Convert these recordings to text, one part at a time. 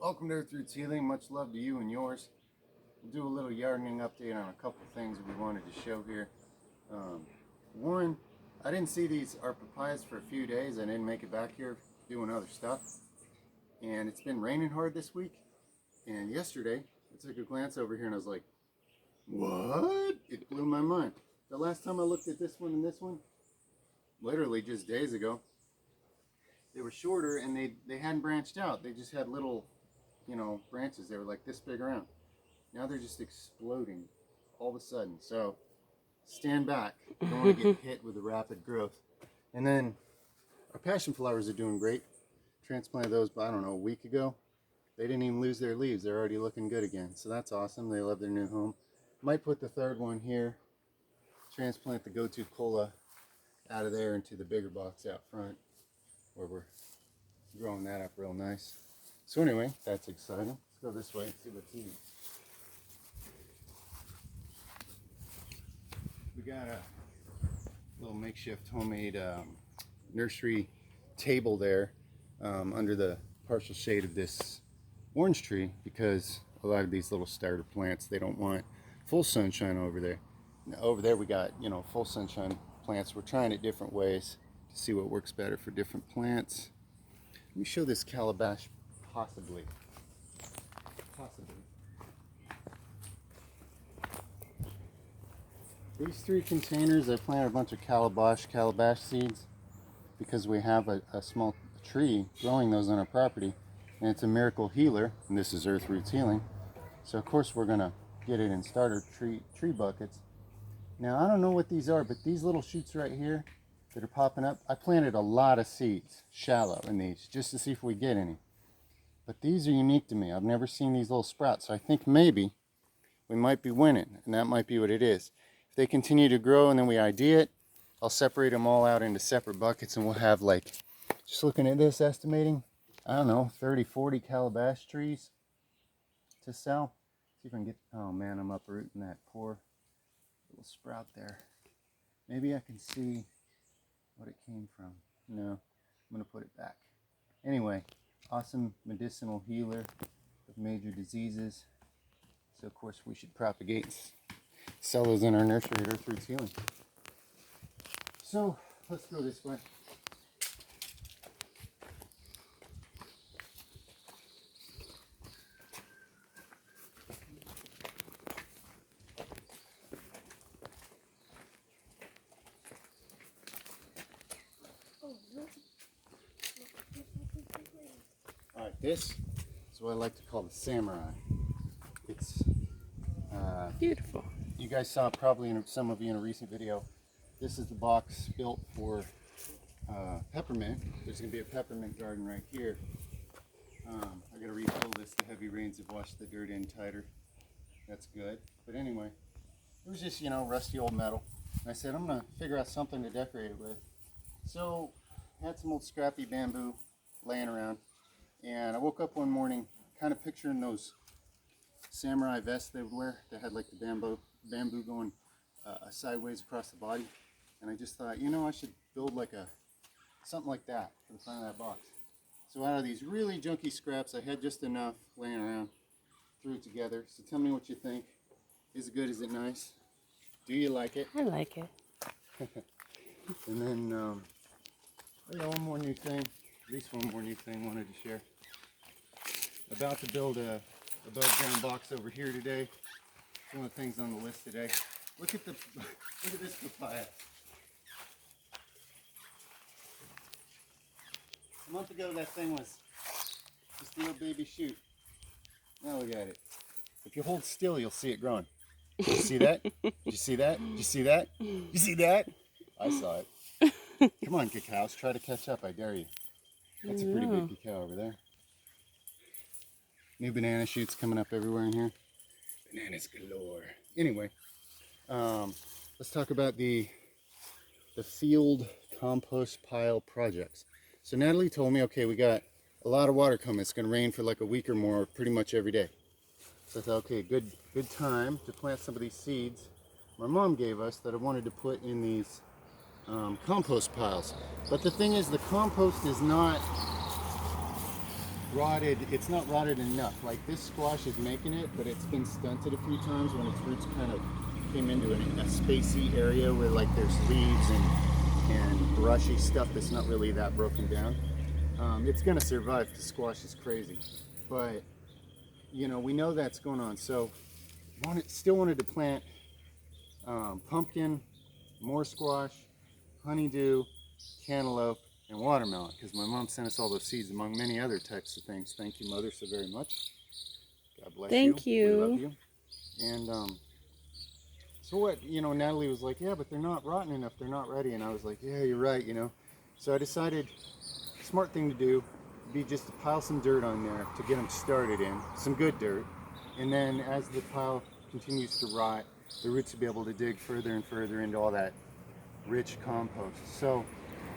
Welcome to Earth Roots Healing. Much love to you and yours. We'll do a little yardening update on a couple things we wanted to show here. One, I didn't see our papayas for a few days. I didn't make it back here doing other stuff. And it's been raining hard this week. And yesterday, I took a glance over here and I was like, what? It blew my mind. The last time I looked at this one and this one, literally just days ago, they were shorter and they hadn't branched out. They just had little, branches. They were like this big around. Now they're just exploding all of a sudden. So stand back. Don't want to get hit with the rapid growth. And then our passion flowers are doing great. Transplanted those, I don't know, a week ago. They didn't even lose their leaves. They're already looking good again. So that's awesome. They love their new home. Might put the third one here. Transplant the go-to cola out of there into the bigger box out front, where we're growing that up real nice. So anyway, that's exciting. Let's go this way and see what's eating. We got a little makeshift homemade nursery table there under the partial shade of this orange tree, because a lot of these little starter plants, they don't want full sunshine over there. Now, over there we got, full sunshine plants. We're trying it different ways to see what works better for different plants. Let me show this calabash possibly. These 3 containers, I planted a bunch of calabash seeds because we have a small tree growing those on our property, and it's a miracle healer, and this is Earth Roots Healing. So of course we're gonna get it in starter tree buckets. Now I don't know what these are, but these little shoots right here that are popping up, I planted a lot of seeds shallow in these just to see if we get any. But these are unique to me. I've never seen these little sprouts, so I think maybe we might be winning, and that might be what it is. If they continue to grow and then we ID it, I'll separate them all out into separate buckets, and we'll have, like, just looking at this, estimating, I don't know, 30, 40 calabash trees to sell. See if I can get, oh man, I'm uprooting that poor little sprout there. Maybe I can see what it came from. No, I'm going to put it back. Anyway, awesome medicinal healer of major diseases. So of course we should propagate, sell those in our nursery at Earth Roots Healing. So let's go this way. Alright, this is what I like to call the samurai. It's beautiful. You guys saw probably some of you in a recent video. This is the box built for peppermint. There's going to be a peppermint garden right here. I got to refill this. The heavy rains have washed the dirt in tighter. That's good. But anyway, it was just, rusty old metal. And I said, I'm going to figure out something to decorate it with. So I had some old scrappy bamboo laying around. And I woke up one morning kind of picturing those samurai vests they would wear that had like the bamboo going sideways across the body. And I just thought, I should build like something like that for the front of that box. So out of these really junky scraps, I had just enough laying around, threw it together. So tell me what you think. Is it good? Is it nice? Do you like it? I like it. And then I got one more new thing, at least one more new thing I wanted to share. About to build a above ground box over here today. It's one of the things on the list today. Look at this papaya. A month ago that thing was just a little baby shoot. Now look at it. If you hold still, you'll see it growing. Did you see that? Did you see that? Did you see that? Did you see that? I saw it. Come on, cacaos, try to catch up, I dare you. That's a pretty big cacao over there. New banana shoots coming up everywhere in here. Bananas galore. Anyway, let's talk about the field compost pile projects. So Natalie told me, okay, we got a lot of water coming. It's going to rain for like a week or more, pretty much every day. So I thought, okay, good time to plant some of these seeds my mom gave us that I wanted to put in these compost piles. But the thing is, the compost is not rotted. It's not rotted enough. Like this squash is making it, but it's been stunted a few times when its roots kind of came into a spacey area where like there's leaves and brushy stuff that's not really that broken down. It's gonna survive because squash is crazy, but you know, we know that's going on. So still wanted to plant pumpkin, more squash, honeydew, cantaloupe, and watermelon, because my mom sent us all those seeds among many other types of things. Thank you, Mother, so very much. God bless you. Thank you. We love you. And so what, you know, Natalie was like, yeah, but they're not rotten enough. They're not ready. And I was like, yeah, you're right, you know. So I decided smart thing to do would be just to pile some dirt on there to get them started in, some good dirt. And then as the pile continues to rot, the roots will be able to dig further and further into all that rich compost. So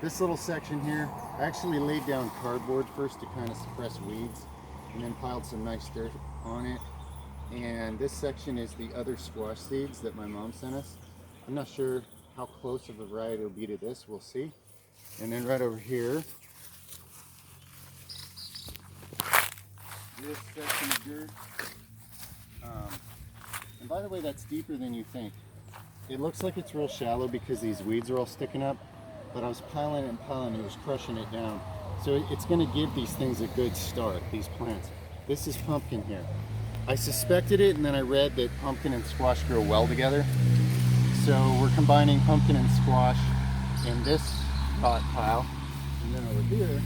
this little section here, I actually laid down cardboard first to kind of suppress weeds, and then piled some nice dirt on it. And this section is the other squash seeds that my mom sent us. I'm not sure how close of a variety it'll be to this, we'll see. And then right over here, this section of dirt. And by the way, that's deeper than you think. It looks like it's real shallow because these weeds are all sticking up, but I was piling it and piling it, it was crushing it down. So it's going to give these things a good start, these plants. This is pumpkin here. I suspected it, and then I read that pumpkin and squash grow well together. So we're combining pumpkin and squash in this pot pile. And then over here,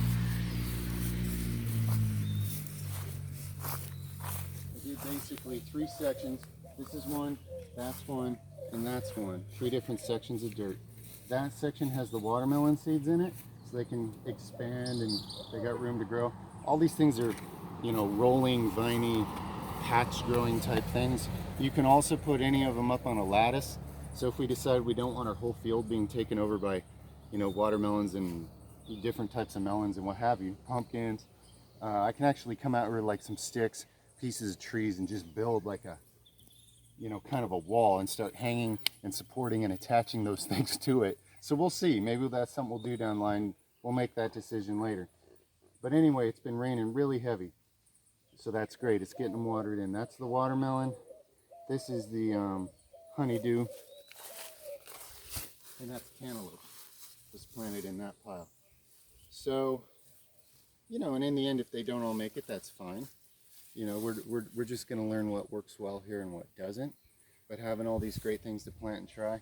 I did basically 3 sections. This is one, that's one, and that's one. 3 different sections of dirt. That section has the watermelon seeds in it, so they can expand and they got room to grow. All these things are, you know, rolling, viney, patch growing type things. You can also put any of them up on a lattice. So if we decide we don't want our whole field being taken over by, you know, watermelons and different types of melons and what have you, pumpkins, I can actually come out with like some sticks, pieces of trees, and just build like a, you know, kind of a wall and start hanging and supporting and attaching those things to it. So we'll see. Maybe that's something we'll do down the line. We'll make that decision later. But anyway, it's been raining really heavy. So that's great. It's getting them watered in. That's the watermelon. This is the honeydew. And that's cantaloupe. Just planted in that pile. So, you know, and in the end, if they don't all make it, that's fine. You know, we're just going to learn what works well here and what doesn't. But having all these great things to plant and try,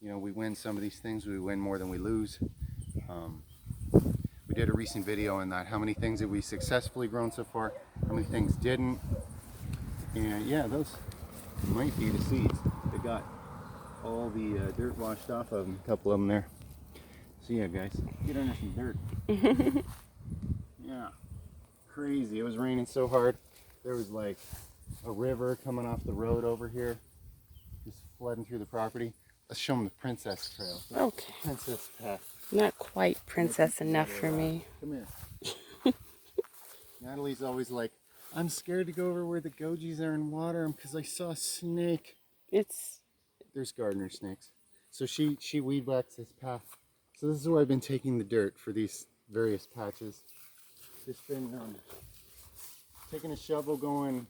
you know, we win some of these things, we win more than we lose. We did a recent video on that. How many things have we successfully grown so far? How many things didn't? And yeah, those might be the seeds. They got all the dirt washed off of them, a couple of them there. So yeah, guys, get under some dirt. Yeah, crazy. It was raining so hard. There was like a river coming off the road over here, just flooding through the property. Let's show them the Princess Trail. Okay. Princess Path. Not quite princess enough for me. Come here. Natalie's always like, I'm scared to go over where the gojis are and water them because I saw a snake. There's gardener snakes. So she weed whacks this path. So this is where I've been taking the dirt for these various patches. Just been taking a shovel, going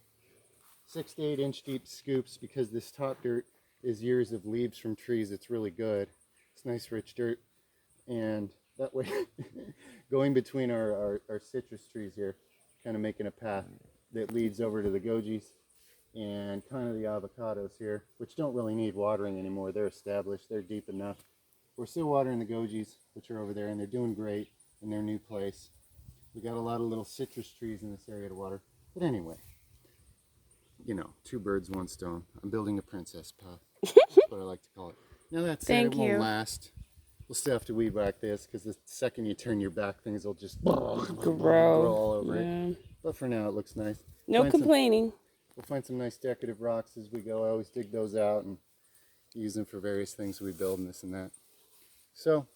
6 to 8 inch deep scoops because this top dirt is years of leaves from trees. It's really good. It's nice rich dirt. And that way, going between our citrus trees here, kind of making a path that leads over to the gojis and kind of the avocados here, which don't really need watering anymore. They're established. They're deep enough. We're still watering the gojis, which are over there, and they're doing great in their new place. We got a lot of little citrus trees in this area to water. But anyway, you know, 2 birds, 1 stone. I'm building a princess path. That's what I like to call it. Now that said, it won't last. We'll still have to weed whack this because the second you turn your back, things will just grow all over it. But for now, it looks nice. No complaining. We'll find some nice decorative rocks as we go. I always dig those out and use them for various things we build and this and that. So,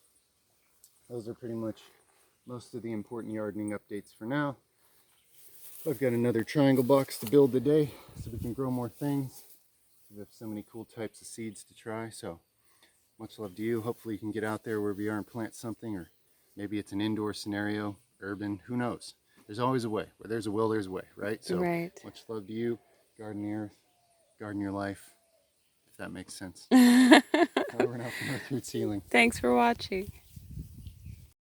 those are pretty much most of the important yardening updates for now. I've got another triangle box to build today so we can grow more things. We have so many cool types of seeds to try. So, much love to you. Hopefully you can get out there wherever you are and plant something, or maybe it's an indoor scenario, urban, who knows. There's always a way. Where there's a will, there's a way, right? So Right. much love to you. Garden the earth, garden your life, if that makes sense. Over and out from Earth Roots Healing. Thanks for watching.